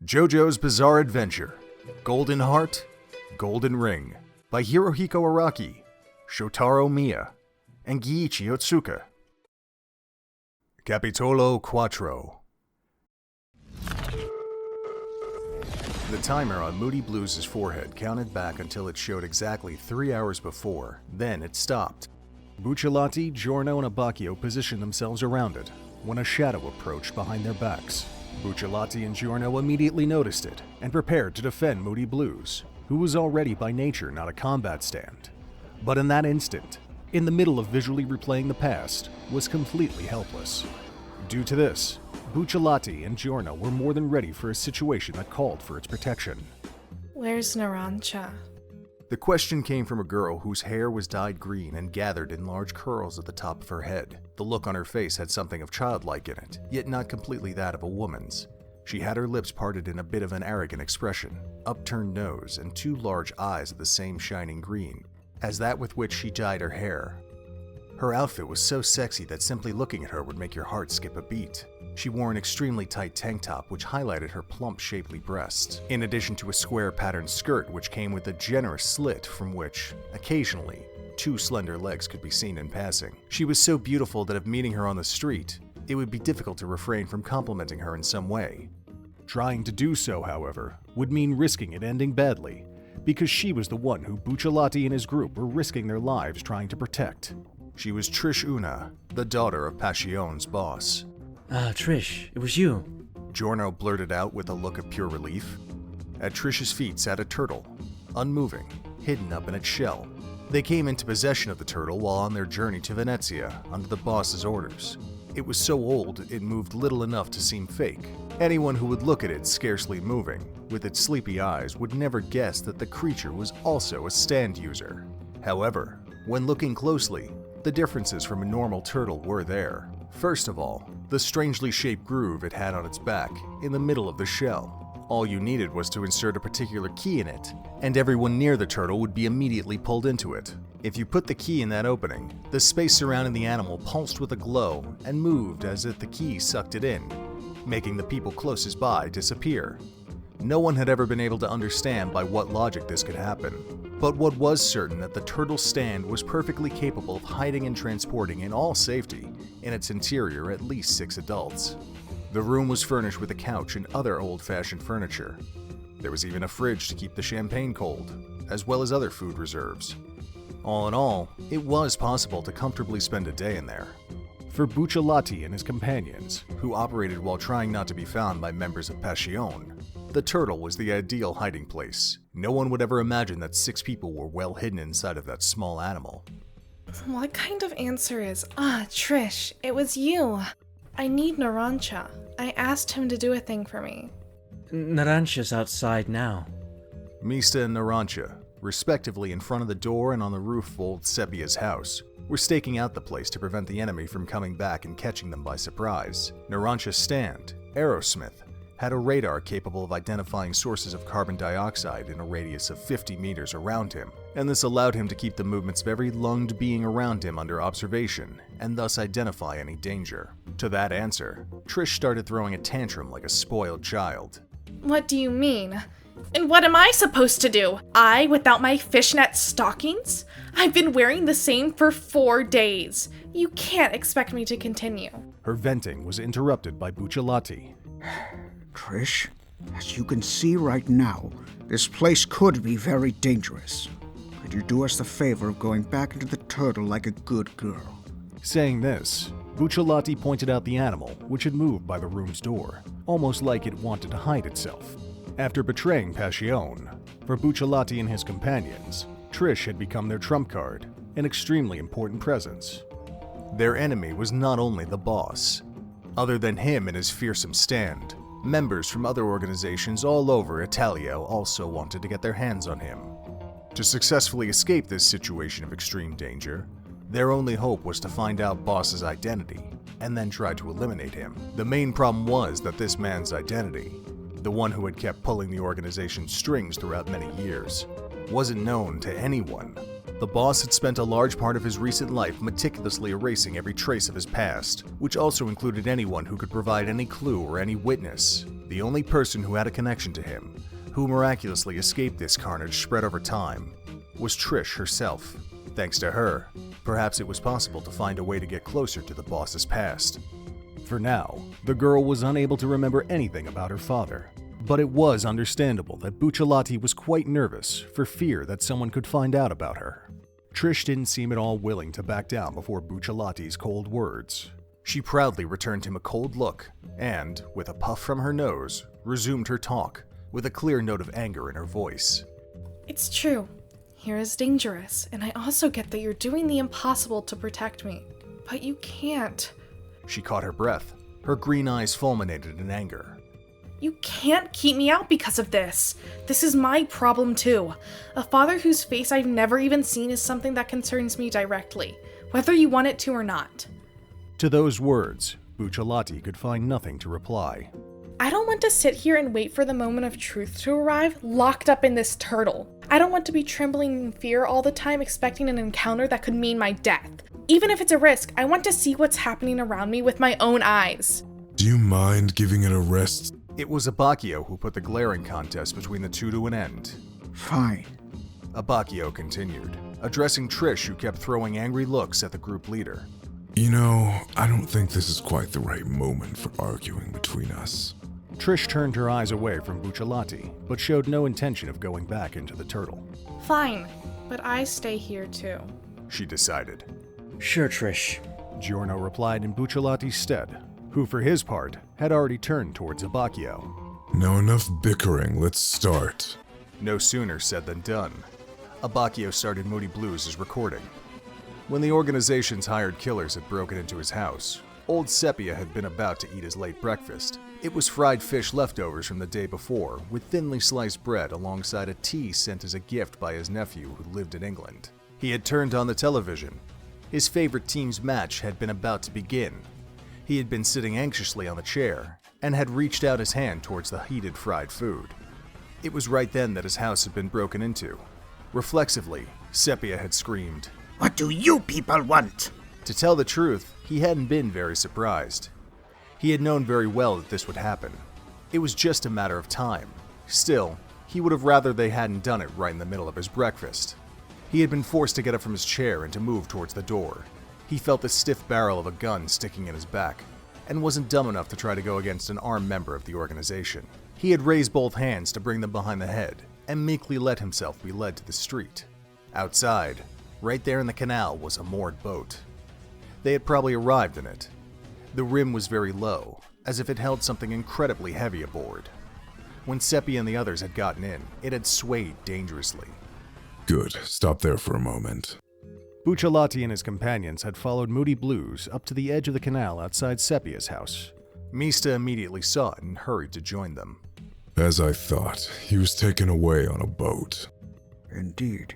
JoJo's Bizarre Adventure, Golden Heart, Golden Ring, by Hirohiko Araki, Shotaro Miya, and Giichi Otsuka. Capitolo Quattro. The timer on Moody Blues' forehead counted back until it showed exactly 3 hours before, then it stopped. Buccellati, Giorno, and Abbacchio positioned themselves around it, when a shadow approached behind their backs. Buccellati and Giorno immediately noticed it, and prepared to defend Moody Blues, who was already by nature not a combat stand. But in that instant, in the middle of visually replaying the past, was completely helpless. Due to this, Buccellati and Giorno were more than ready for a situation that called for its protection. Where's Narancia? The question came from a girl whose hair was dyed green and gathered in large curls at the top of her head. The look on her face had something of childlike in it, yet not completely that of a woman's. She had her lips parted in a bit of an arrogant expression, upturned nose, and 2 large eyes of the same shining green as that with which she dyed her hair. Her outfit was so sexy that simply looking at her would make your heart skip a beat. She wore an extremely tight tank top which highlighted her plump, shapely breasts, in addition to a square patterned skirt which came with a generous slit from which, occasionally, 2 slender legs could be seen in passing. She was so beautiful that if meeting her on the street, it would be difficult to refrain from complimenting her in some way. Trying to do so, however, would mean risking it ending badly, because she was the one who Buccellati and his group were risking their lives trying to protect. She was Trish Una, the daughter of Passion's boss. Trish, it was you. Giorno blurted out with a look of pure relief. At Trish's feet sat a turtle, unmoving, hidden up in its shell. They came into possession of the turtle while on their journey to Venezia under the boss's orders. It was so old it moved little enough to seem fake. Anyone who would look at it scarcely moving, with its sleepy eyes, would never guess that the creature was also a stand user. However, when looking closely, the differences from a normal turtle were there. First of all, the strangely shaped groove it had on its back, in the middle of the shell. All you needed was to insert a particular key in it, and everyone near the turtle would be immediately pulled into it. If you put the key in that opening, the space surrounding the animal pulsed with a glow and moved as if the key sucked it in, making the people closest by disappear. No one had ever been able to understand by what logic this could happen, but what was certain that the turtle's stand was perfectly capable of hiding and transporting in all safety in its interior at least 6 adults. The room was furnished with a couch and other old-fashioned furniture. There was even a fridge to keep the champagne cold, as well as other food reserves. All in all, it was possible to comfortably spend a day in there. For Buccellati and his companions, who operated while trying not to be found by members of Passion, the turtle was the ideal hiding place. No one would ever imagine that 6 people were well hidden inside of that small animal. What kind of answer is, Trish, it was you. I need Narancia. I asked him to do a thing for me. Narancia's outside now. Mista and Narancia, respectively in front of the door and on the roof of old Seppia's house, were staking out the place to prevent the enemy from coming back and catching them by surprise. Narancia's stand, Aerosmith, had a radar capable of identifying sources of carbon dioxide in a radius of 50 meters around him, and this allowed him to keep the movements of every lunged being around him under observation, and thus identify any danger. To that answer, Trish started throwing a tantrum like a spoiled child. What do you mean? And what am I supposed to do? I without my fishnet stockings? I've been wearing the same for 4 days. You can't expect me to continue. Her venting was interrupted by Buccellati. Trish, as you can see right now, this place could be very dangerous. Could you do us the favor of going back into the turtle like a good girl? Saying this, Buccellati pointed out the animal, which had moved by the room's door, almost like it wanted to hide itself. After betraying Passion, for Buccellati and his companions, Trish had become their trump card, an extremely important presence. Their enemy was not only the boss. Other than him and his fearsome stand, members from other organizations all over Italia also wanted to get their hands on him. To successfully escape this situation of extreme danger, their only hope was to find out Boss's identity, and then try to eliminate him. The main problem was that this man's identity, the one who had kept pulling the organization's strings throughout many years, wasn't known to anyone. The boss had spent a large part of his recent life meticulously erasing every trace of his past, which also included anyone who could provide any clue or any witness. The only person who had a connection to him, who miraculously escaped this carnage spread over time, was Trish herself. Thanks to her, perhaps it was possible to find a way to get closer to the boss's past. For now, the girl was unable to remember anything about her father, but it was understandable that Buccellati was quite nervous for fear that someone could find out about her. Trish didn't seem at all willing to back down before Buccellati's cold words. She proudly returned him a cold look and, with a puff from her nose, resumed her talk with a clear note of anger in her voice. It's true. Here is dangerous, and I also get that you're doing the impossible to protect me. But you can't. She caught her breath. Her green eyes fulminated in anger. You can't keep me out because of this. This is my problem too. A father whose face I've never even seen is something that concerns me directly, whether you want it to or not. To those words, Buccellati could find nothing to reply. I don't want to sit here and wait for the moment of truth to arrive, locked up in this turtle. I don't want to be trembling in fear all the time, expecting an encounter that could mean my death. Even if it's a risk, I want to see what's happening around me with my own eyes. Do you mind giving it a rest? It was Abbacchio who put the glaring contest between the two to an end. Fine. Abbacchio continued, addressing Trish, who kept throwing angry looks at the group leader. You know, I don't think this is quite the right moment for arguing between us. Trish turned her eyes away from Buccellati, but showed no intention of going back into the turtle. Fine, but I stay here too. She decided. Sure, Trish. Giorno replied in Buccellati's stead, who for his part had already turned towards Abbacchio. Now enough bickering, let's start. No sooner said than done. Abbacchio started Moody Blues' recording. When the organization's hired killers had broken into his house, old Seppia had been about to eat his late breakfast. It was fried fish leftovers from the day before, with thinly sliced bread alongside a tea sent as a gift by his nephew who lived in England. He had turned on the television. His favorite team's match had been about to begin. He had been sitting anxiously on the chair and had reached out his hand towards the heated fried food. It was right then that his house had been broken into. Reflexively, Seppia had screamed, What do you people want? To tell the truth, he hadn't been very surprised. He had known very well that this would happen. It was just a matter of time. Still, he would have rather they hadn't done it right in the middle of his breakfast. He had been forced to get up from his chair and to move towards the door. He felt the stiff barrel of a gun sticking in his back, and wasn't dumb enough to try to go against an armed member of the organization. He had raised both hands to bring them behind the head, and meekly let himself be led to the street. Outside, right there in the canal, was a moored boat. They had probably arrived in it. The rim was very low, as if it held something incredibly heavy aboard. When Seppia and the others had gotten in, it had swayed dangerously. Good, stop there for a moment. Buccellati and his companions had followed Moody Blues up to the edge of the canal outside Seppia's house. Mista immediately saw it and hurried to join them. As I thought, he was taken away on a boat. Indeed.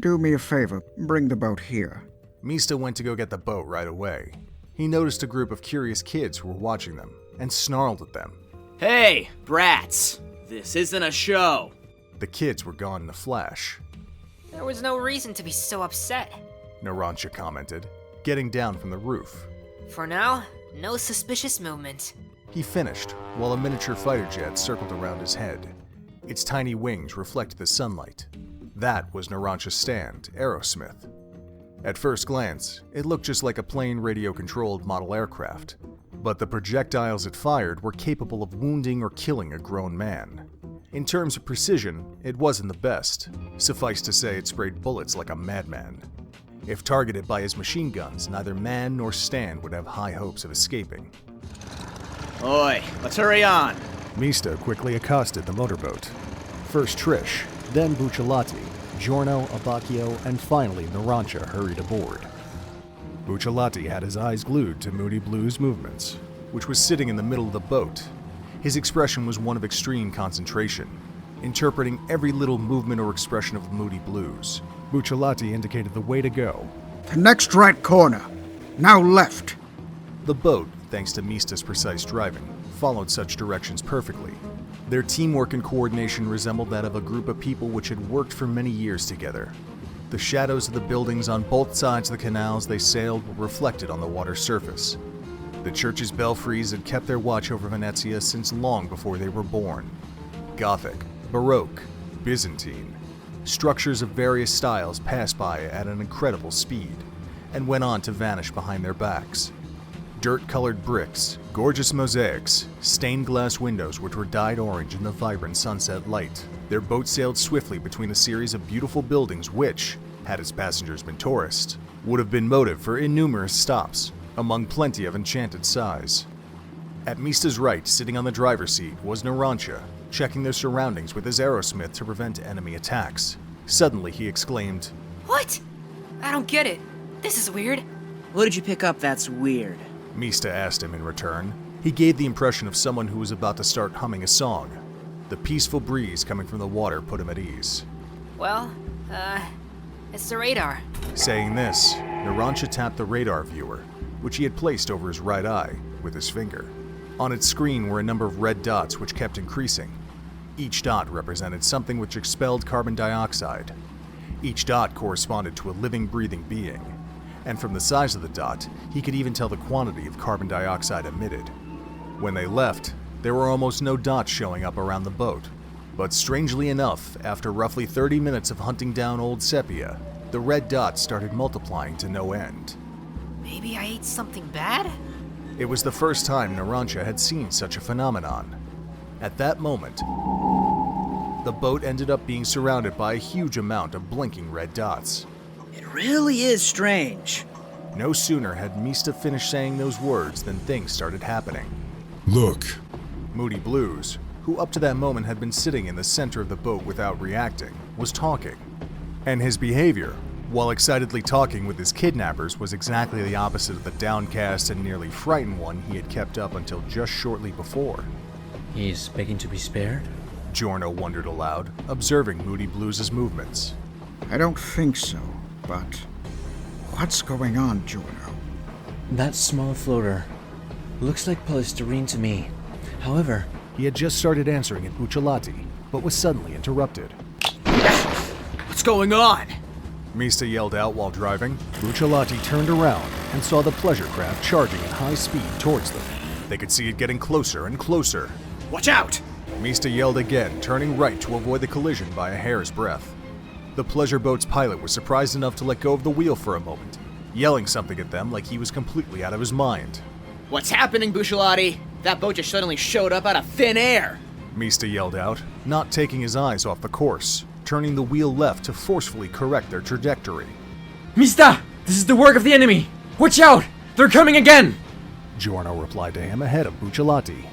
Do me a favor, bring the boat here. Mista went to go get the boat right away. He noticed a group of curious kids who were watching them, and snarled at them. Hey, brats! This isn't a show! The kids were gone in a flash. There was no reason to be so upset. Narancia commented, getting down from the roof. For now, no suspicious movement. He finished, while a miniature fighter jet circled around his head. Its tiny wings reflected the sunlight. That was Narancia's stand, Aerosmith. At first glance, it looked just like a plain radio-controlled model aircraft, but the projectiles it fired were capable of wounding or killing a grown man. In terms of precision, it wasn't the best. Suffice to say, it sprayed bullets like a madman. If targeted by his machine guns, neither man nor stand would have high hopes of escaping. Oi, let's hurry on! Mista quickly accosted the motorboat. First Trish, then Buccellati, Giorno, Abbacchio, and finally Narancia hurried aboard. Buccellati had his eyes glued to Moody Blues' movements, which was sitting in the middle of the boat. His expression was one of extreme concentration, interpreting every little movement or expression of Moody Blues. Buccellati indicated the way to go. The next right corner. Now left. The boat, thanks to Mista's precise driving, followed such directions perfectly. Their teamwork and coordination resembled that of a group of people which had worked for many years together. The shadows of the buildings on both sides of the canals they sailed were reflected on the water's surface. The church's belfries had kept their watch over Venezia since long before they were born. Gothic, Baroque, Byzantine. Structures of various styles passed by at an incredible speed and went on to vanish behind their backs. Dirt-colored bricks, gorgeous mosaics, stained glass windows which were dyed orange in the vibrant sunset light. Their boat sailed swiftly between a series of beautiful buildings which, had its passengers been tourists, would have been motive for innumerous stops, among plenty of enchanted sighs. At Mista's right, sitting on the driver's seat, was Narancia, checking their surroundings with his arrowsmith to prevent enemy attacks. Suddenly he exclaimed, What? I don't get it. This is weird. What did you pick up that's weird? Mista asked him in return. He gave the impression of someone who was about to start humming a song. The peaceful breeze coming from the water put him at ease. Well, it's the radar. Saying this, Narancia tapped the radar viewer, which he had placed over his right eye, with his finger. On its screen were a number of red dots which kept increasing. Each dot represented something which expelled carbon dioxide. Each dot corresponded to a living, breathing being. And from the size of the dot, he could even tell the quantity of carbon dioxide emitted. When they left, there were almost no dots showing up around the boat. But strangely enough, after roughly 30 minutes of hunting down old Seppia, the red dots started multiplying to no end. Maybe I ate something bad? It was the first time Narancia had seen such a phenomenon. At that moment, the boat ended up being surrounded by a huge amount of blinking red dots. It really is strange. No sooner had Mista finished saying those words than things started happening. Look, Moody Blues, who up to that moment had been sitting in the center of the boat without reacting, was talking. And his behavior, while excitedly talking with his kidnappers, was exactly the opposite of the downcast and nearly frightened one he had kept up until just shortly before. He's begging to be spared? Giorno wondered aloud, observing Moody Blues' movements. I don't think so, but what's going on, Giorno? That small floater looks like polystyrene to me. However, He had just started answering at Buccellati, but was suddenly interrupted. What's going on? Mista yelled out while driving. Buccellati turned around and saw the pleasure craft charging at high speed towards them. They could see it getting closer and closer. Watch out! Mista yelled again, turning right to avoid the collision by a hair's breadth. The pleasure boat's pilot was surprised enough to let go of the wheel for a moment, yelling something at them like he was completely out of his mind. What's happening, Buccellati? That boat just suddenly showed up out of thin air. Mista yelled out, not taking his eyes off the course, turning the wheel left to forcefully correct their trajectory. Mista! This is the work of the enemy! Watch out! They're coming again! Giorno replied to him ahead of Buccellati.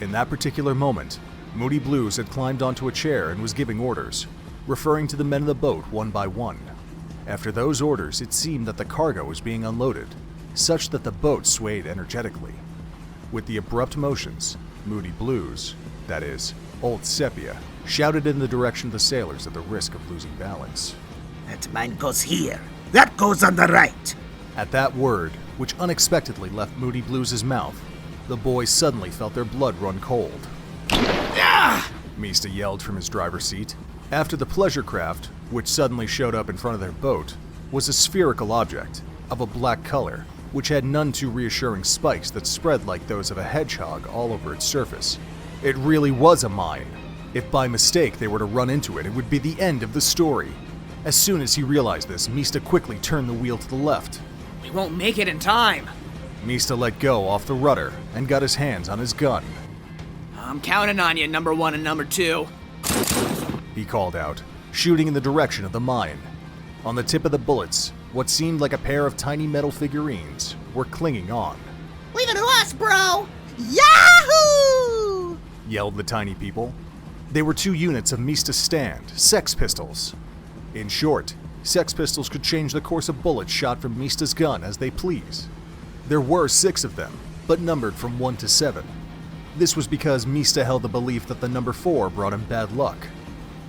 In that particular moment, Moody Blues had climbed onto a chair and was giving orders, referring to the men of the boat one by one. After those orders, it seemed that the cargo was being unloaded, such that the boat swayed energetically. With the abrupt motions, Moody Blues, that is, old Seppia, shouted in the direction of the sailors at the risk of losing balance. That mine goes here. That goes on the right. At that word, which unexpectedly left Moody Blues' mouth, the boys suddenly felt their blood run cold. Mista yelled from his driver's seat. After the pleasure craft, which suddenly showed up in front of their boat, was a spherical object of a black color, which had none too reassuring spikes that spread like those of a hedgehog all over its surface. It really was a mine. If by mistake they were to run into it, it would be the end of the story. As soon as he realized this, Mista quickly turned the wheel to the left. We won't make it in time. Mista let go off the rudder and got his hands on his gun. I'm counting on you, number 1 and number 2. He called out, shooting in the direction of the mine. On the tip of the bullets, what seemed like a pair of tiny metal figurines were clinging on. Leave it to us, bro! Yahoo! Yelled the tiny people. They were 2 units of Mista's stand, Sex Pistols. In short, Sex Pistols could change the course of bullets shot from Mista's gun as they please. There were 6 of them, but numbered from 1 to 7. This was because Mista held the belief that the number 4 brought him bad luck.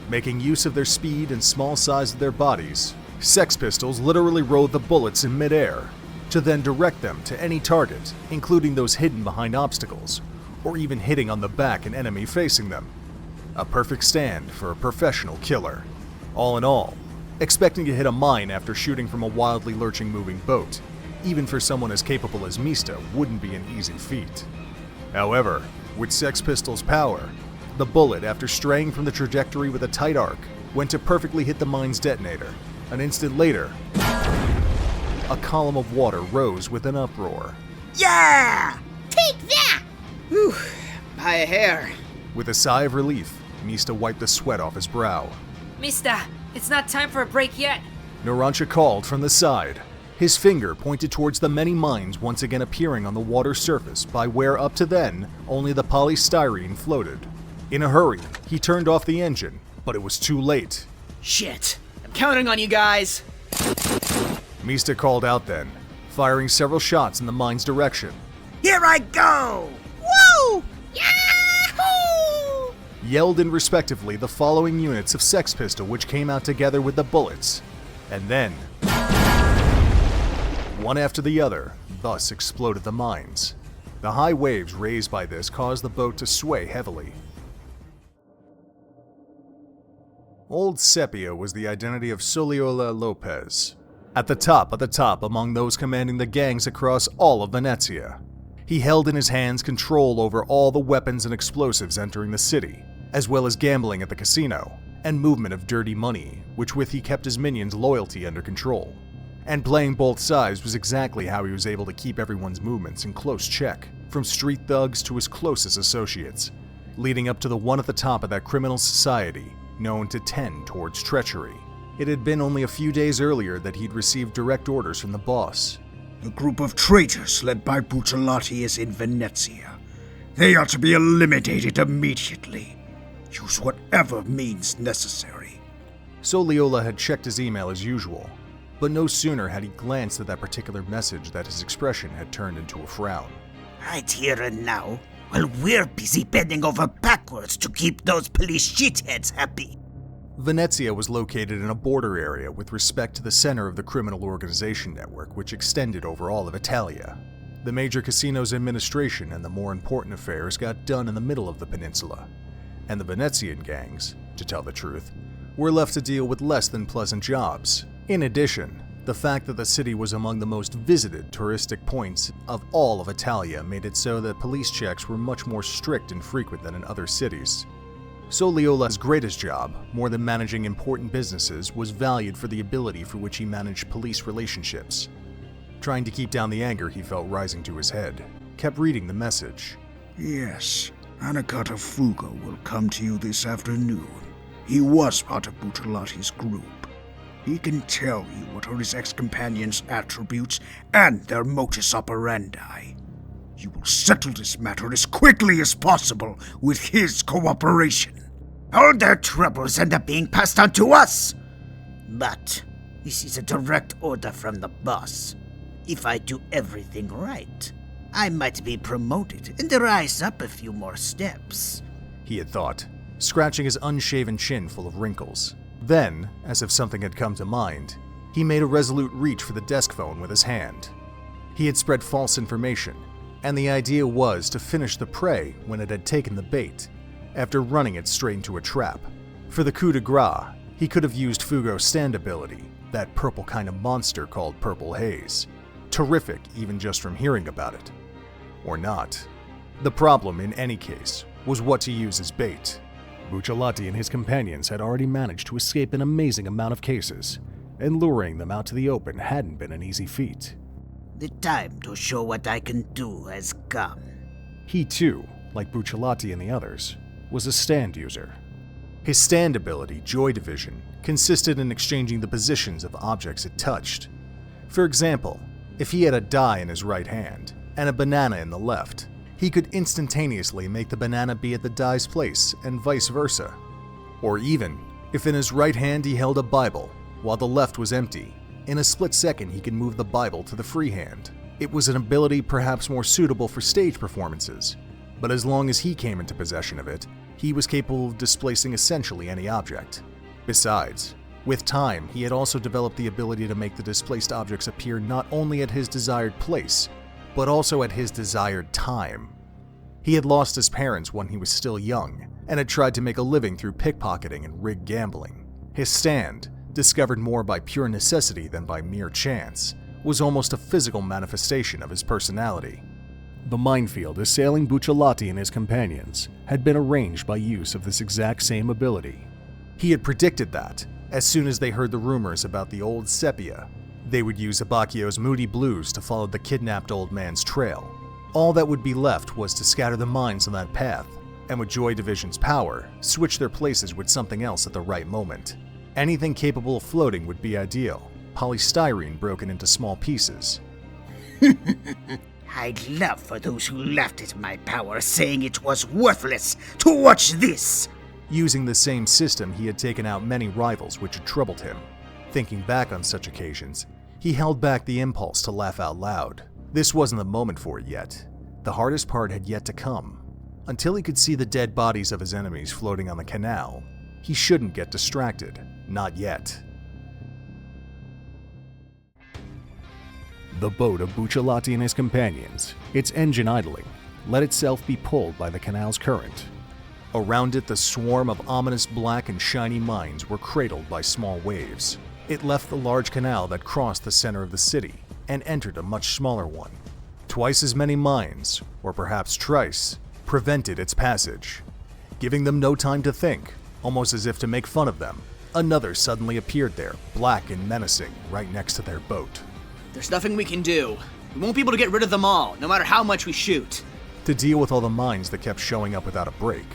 Making use of their speed and small size of their bodies, Sex Pistols literally rode the bullets in midair, to then direct them to any target, including those hidden behind obstacles, or even hitting on the back an enemy facing them. A perfect stand for a professional killer. All in all, expecting to hit a mine after shooting from a wildly lurching moving boat, even for someone as capable as Mista, wouldn't be an easy feat. However, with Sex Pistol's power, the bullet, after straying from the trajectory with a tight arc, went to perfectly hit the mine's detonator. An instant later, a column of water rose with an uproar. Yeah! Take that! Whew, by a hair. With a sigh of relief, Mista wiped the sweat off his brow. Mista, it's not time for a break yet. Narancia called from the side. His finger pointed towards the many mines once again appearing on the water's surface by where up to then only the polystyrene floated. In a hurry, he turned off the engine, but it was too late. Shit. I'm counting on you guys. Mista called out then, firing several shots in the mine's direction. Here I go! Woo! Yahoo! Yelled in respectively the following units of Sex Pistol, which came out together with the bullets. And then, one after the other, thus exploded the mines. The high waves raised by this caused the boat to sway heavily. Old Seppia was the identity of Sogliola Lopez. At the top among those commanding the gangs across all of Venezia. He held in his hands control over all the weapons and explosives entering the city, as well as gambling at the casino, and movement of dirty money, which with he kept his minions' loyalty under control. And playing both sides was exactly how he was able to keep everyone's movements in close check, from street thugs to his closest associates, leading up to the one at the top of that criminal society, known to tend towards treachery. It had been only a few days earlier that he'd received direct orders from the boss. The group of traitors led by Buccellati is in Venezia. They are to be eliminated immediately. Use whatever means necessary. Sogliola had checked his email as usual, but no sooner had he glanced at that particular message that his expression had turned into a frown. Right here and now, while we're busy bending over backwards to keep those police shitheads happy. Venezia was located in a border area with respect to the center of the criminal organization network, which extended over all of Italia. The major casino's administration and the more important affairs got done in the middle of the peninsula, and the Venezian gangs, to tell the truth, were left to deal with less than pleasant jobs. In addition, the fact that the city was among the most visited touristic points of all of Italia made it so that police checks were much more strict and frequent than in other cities. Sogliola's greatest job, more than managing important businesses, was valued for the ability for which he managed police relationships. Trying to keep down the anger he felt rising to his head, kept reading the message. Yes, Pannacotta Fugo will come to you this afternoon. He was part of Buccellati's group. He can tell you what are his ex-companions' attributes and their modus operandi. You will settle this matter as quickly as possible with his cooperation. All their troubles end up being passed on to us. But this is a direct order from the boss. If I do everything right, I might be promoted and rise up a few more steps. He had thought, scratching his unshaven chin full of wrinkles. Then, as if something had come to mind, he made a resolute reach for the desk phone with his hand. He had spread false information, and the idea was to finish the prey when it had taken the bait, after running it straight into a trap. For the coup de grace, he could have used Fugo's stand ability, that purple kind of monster called Purple Haze. Terrific even just from hearing about it. Or not. The problem, in any case, was what to use as bait. Buccellati and his companions had already managed to escape an amazing amount of cases, and luring them out to the open hadn't been an easy feat. The time to show what I can do has come. He too, like Buccellati and the others, was a stand user. His stand ability, Joy Division, consisted in exchanging the positions of objects it touched. For example, if he had a die in his right hand and a banana in the left, he could instantaneously make the banana be at the die's place and vice versa. Or even, if in his right hand he held a Bible while the left was empty, in a split second he could move the Bible to the free hand. It was an ability perhaps more suitable for stage performances, but as long as he came into possession of it, he was capable of displacing essentially any object. Besides, with time, he had also developed the ability to make the displaced objects appear not only at his desired place, but also at his desired time. He had lost his parents when he was still young, and had tried to make a living through pickpocketing and rigged gambling. His stand, discovered more by pure necessity than by mere chance, was almost a physical manifestation of his personality. The minefield assailing Buccellati and his companions had been arranged by use of this exact same ability. He had predicted that, as soon as they heard the rumors about the old Seppia, they would use Abbacchio's Moody Blues to follow the kidnapped old man's trail. All that would be left was to scatter the mines on that path, and with Joy Division's power, switch their places with something else at the right moment. Anything capable of floating would be ideal, polystyrene broken into small pieces. I'd love for those who laughed at my power saying it was worthless to watch this. Using the same system, he had taken out many rivals which had troubled him. Thinking back on such occasions, he held back the impulse to laugh out loud. This wasn't the moment for it yet. The hardest part had yet to come. Until he could see the dead bodies of his enemies floating on the canal, he shouldn't get distracted. Not yet. The boat of Buccellati and his companions, its engine idling, let itself be pulled by the canal's current. Around it, the swarm of ominous black and shiny mines were cradled by small waves. It left the large canal that crossed the center of the city and entered a much smaller one. Twice as many mines, or perhaps thrice, prevented its passage. Giving them no time to think, almost as if to make fun of them, another suddenly appeared there, black and menacing, right next to their boat. There's nothing we can do. We won't be able to get rid of them all, no matter how much we shoot. To deal with all the mines that kept showing up without a break,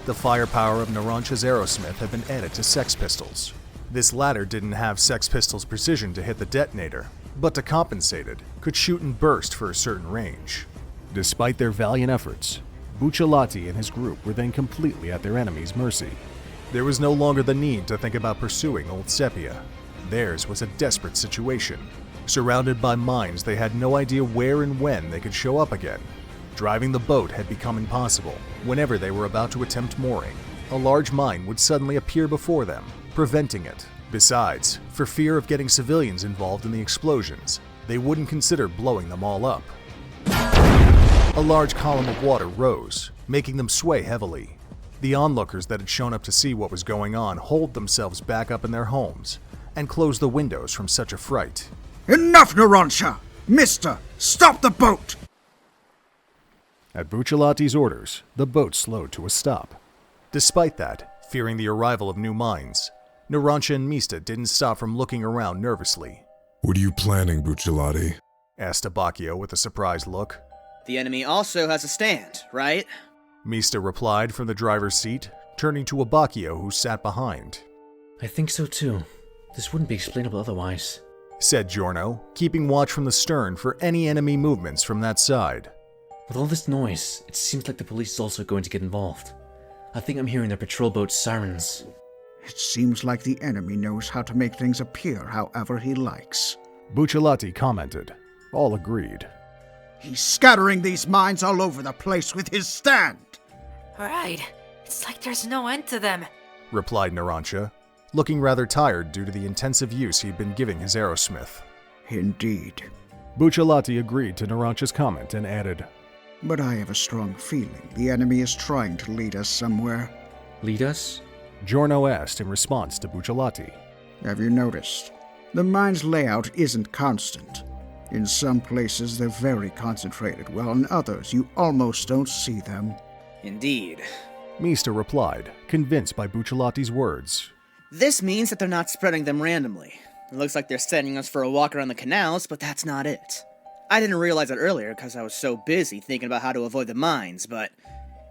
the firepower of Narancia's Aerosmith had been added to Sex Pistols. This latter didn't have Sex Pistols' precision to hit the detonator, but to compensate it, could shoot and burst for a certain range. Despite their valiant efforts, Buccellati and his group were then completely at their enemy's mercy. There was no longer the need to think about pursuing old Seppia. Theirs was a desperate situation. Surrounded by mines, they had no idea where and when they could show up again. Driving the boat had become impossible. Whenever they were about to attempt mooring, a large mine would suddenly appear before them, preventing it. Besides, for fear of getting civilians involved in the explosions, they wouldn't consider blowing them all up. A large column of water rose, making them sway heavily. The onlookers that had shown up to see what was going on holed themselves back up in their homes and closed the windows from such a fright. Enough, Narancia! Mista, stop the boat! At Buccellati's orders, the boat slowed to a stop. Despite that, fearing the arrival of new mines, Narancia and Mista didn't stop from looking around nervously. What are you planning, Buccellati? Asked Abbacchio with a surprised look. The enemy also has a stand, right? Mista replied from the driver's seat, turning to Abbacchio, who sat behind. I think so too. This wouldn't be explainable otherwise, said Giorno, keeping watch from the stern for any enemy movements from that side. With all this noise, it seems like the police is also going to get involved. I think I'm hearing their patrol boat's sirens. It seems like the enemy knows how to make things appear however he likes. Buccellati commented. All agreed. He's scattering these mines all over the place with his stand. Right. It's like there's no end to them, replied Narancia, looking rather tired due to the intensive use he'd been giving his Aerosmith. Indeed. Buccellati agreed to Narancia's comment and added, But I have a strong feeling the enemy is trying to lead us somewhere. Lead us? Giorno asked in response to Buccellati. Have you noticed? The mine's layout isn't constant. In some places they're very concentrated, while in others you almost don't see them. Indeed. Mista replied, convinced by Buccellati's words. This means that they're not spreading them randomly. It looks like they're sending us for a walk around the canals, but that's not it. I didn't realize that earlier because I was so busy thinking about how to avoid the mines, but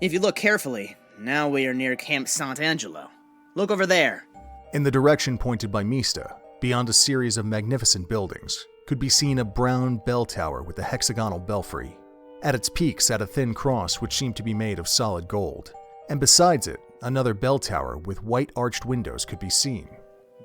if you look carefully, now we are near Camp Sant'Angelo. Look over there. In the direction pointed by Mista, beyond a series of magnificent buildings, could be seen a brown bell tower with a hexagonal belfry. At its peak sat a thin cross which seemed to be made of solid gold, and besides it, another bell tower with white arched windows could be seen.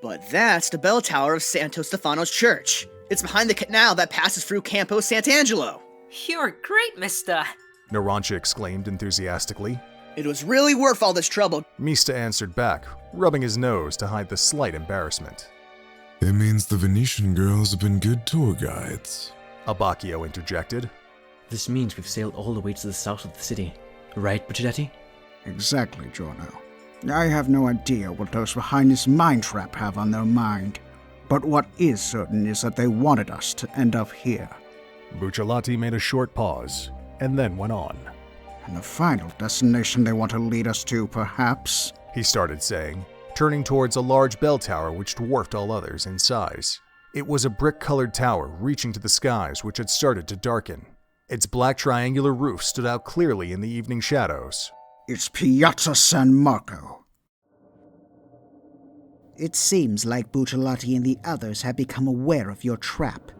But that's the bell tower of Santo Stefano's church. It's behind the canal that passes through Campo Sant'Angelo. You're great, Mista. Narancia exclaimed enthusiastically. It was really worth all this trouble. Mista answered back, rubbing his nose to hide the slight embarrassment. It means the Venetian girls have been good tour guides, Abbacchio interjected. This means we've sailed all the way to the south of the city, right, Buccellati? Exactly, Giorno. I have no idea what those behind this mind trap have on their mind, but what is certain is that they wanted us to end up here. Buccellati made a short pause, and then went on. And the final destination they want to lead us to, perhaps? He started saying, turning towards a large bell tower which dwarfed all others in size. It was a brick-colored tower reaching to the skies which had started to darken. Its black triangular roof stood out clearly in the evening shadows. It's Piazza San Marco. It seems like Buccellati and the others have become aware of your trap.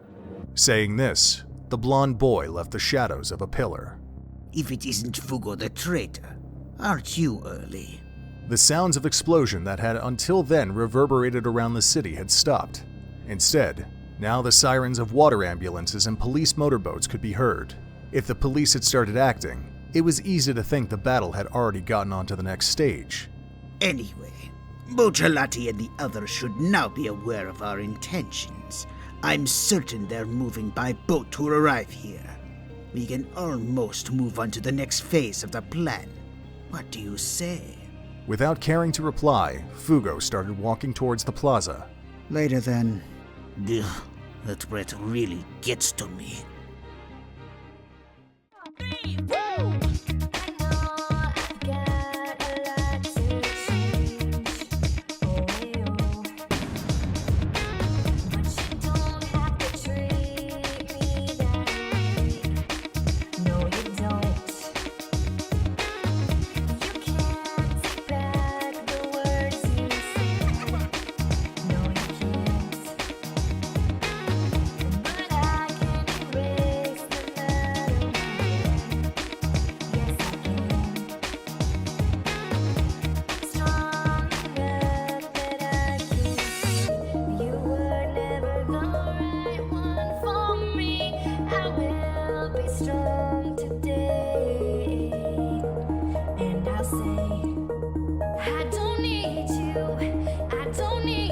Saying this, the blond boy left the shadows of a pillar. If it isn't Fugo the traitor, aren't you early? The sounds of explosion that had until then reverberated around the city had stopped. Instead, now the sirens of water ambulances and police motorboats could be heard. If the police had started acting, it was easy to think the battle had already gotten on to the next stage. Anyway, Buccellati and the others should now be aware of our intentions. I'm certain they're moving by boat to arrive here. We can almost move on to the next phase of the plan. What do you say? Without caring to reply, Fugo started walking towards the plaza. Later then. Ugh, that breath really gets to me. I don't need